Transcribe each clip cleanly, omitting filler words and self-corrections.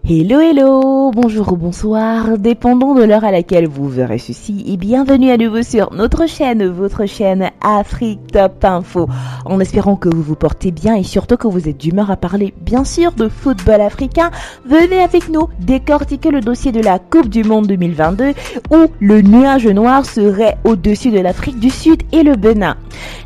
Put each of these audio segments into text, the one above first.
Hello, hello, bonjour ou bonsoir, dépendant de l'heure à laquelle vous verrez ceci, et bienvenue à nouveau sur notre chaîne, votre chaîne Afrique Top Info, en espérant que vous vous portez bien et surtout que vous êtes d'humeur à parler bien sûr de football africain. Venez avec nous décortiquer le dossier de la Coupe du Monde 2022 où le nuage noir serait au-dessus de l'Afrique du Sud et le Bénin.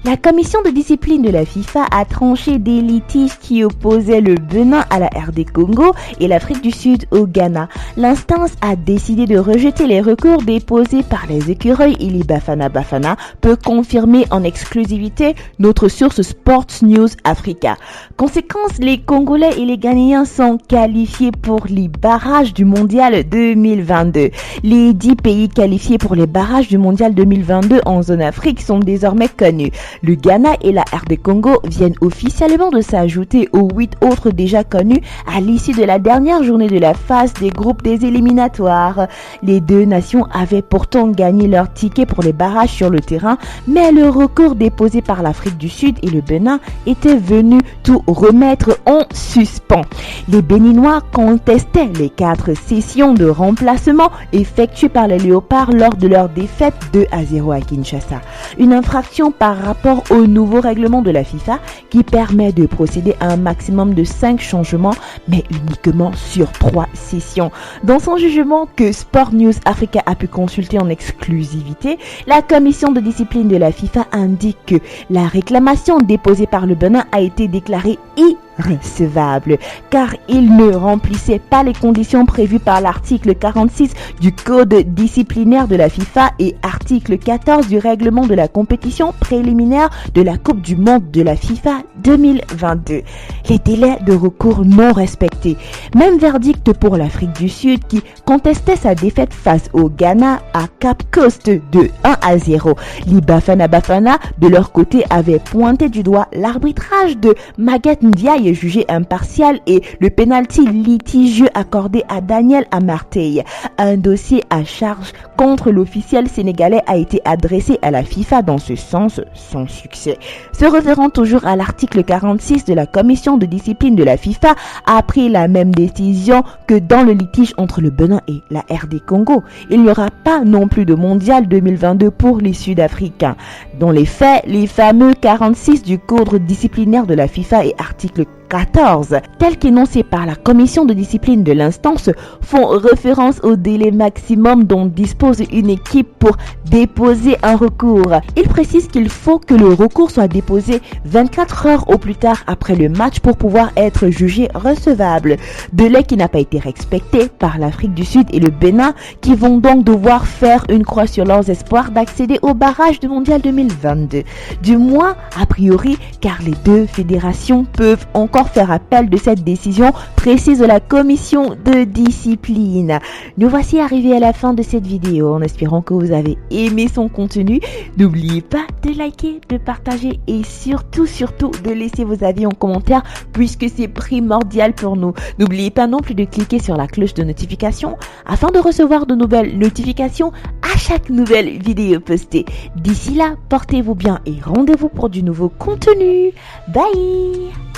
La commission de discipline de la FIFA a tranché des litiges qui opposaient le Bénin à la RD Congo et l'Afrique du Sud au Ghana. L'instance a décidé de rejeter les recours déposés par les écureuils et les Bafana Bafana, peut confirmer en exclusivité notre source Sports News Africa. Conséquence, les Congolais et les Ghanéens sont qualifiés pour les barrages du Mondial 2022. Les 10 pays qualifiés pour les barrages du Mondial 2022 en zone Afrique sont désormais connus. Le Ghana et la RD Congo viennent officiellement de s'ajouter aux 8 autres déjà connus à l'issue de la dernière journée de la phase des groupes des éliminatoires. Les deux nations avaient pourtant gagné leur ticket pour les barrages sur le terrain, mais le recours déposé par l'Afrique du Sud et le Bénin était venu tout remettre en suspens. Les Béninois contestaient les 4 sessions de remplacement effectuées par les Léopards lors de leur défaite 2-0 à Kinshasa. Une infraction par rapport au nouveau règlement de la FIFA qui permet de procéder à un maximum de 5 changements, mais uniquement sur 3 sessions. Dans son jugement que Sport News Africa a pu consulter en exclusivité, la commission de discipline de la FIFA indique que la réclamation déposée par le Bénin a été déclarée irrecevable car il ne remplissait pas les conditions prévues par l'article 46 du code disciplinaire de la FIFA et article 14 du règlement de la compétition préliminaire de la Coupe du Monde de la FIFA 2022. Les délais de recours non respectés. Même verdict pour l'Afrique du Sud qui contestait sa défaite face au Ghana à Cap Coast de 1-0. Les Bafana Bafana de leur côté avaient pointé du doigt l'arbitrage de Maguette Ndiaye jugé impartial et le pénalty litigieux accordé à Daniel Amartey. Un dossier à charge contre l'officiel sénégalais a été adressé à la FIFA dans ce sens sans succès. Se référant toujours à l'article 46 de la commission de discipline de la FIFA a pris la même décision que dans le litige entre le Bénin et la RD Congo. Il n'y aura pas non plus de mondial 2022 pour les Sud-Africains. Dans les faits, les fameux 46 du code disciplinaire de la FIFA et article 14, tels qu'énoncés par la commission de discipline de l'instance, font référence au délai maximum dont dispose une équipe pour déposer un recours. Il précise qu'il faut que le recours soit déposé 24 heures au plus tard après le match pour pouvoir être jugé recevable. Délai qui n'a pas été respecté par l'Afrique du Sud et le Bénin qui vont donc devoir faire une croix sur leurs espoirs d'accéder au barrage du Mondial 2022. Du moins, a priori, car les deux fédérations peuvent encore faire appel de cette décision, précise la commission de discipline. Nous voici arrivés à la fin de cette vidéo en espérant que vous avez aimé son contenu. N'oubliez pas de liker, de partager et surtout de laisser vos avis en commentaire puisque c'est primordial pour nous. N'oubliez pas non plus de cliquer sur la cloche de notification afin de recevoir de nouvelles notifications à chaque nouvelle vidéo postée. D'ici là, portez-vous bien et rendez-vous pour du nouveau contenu. Bye!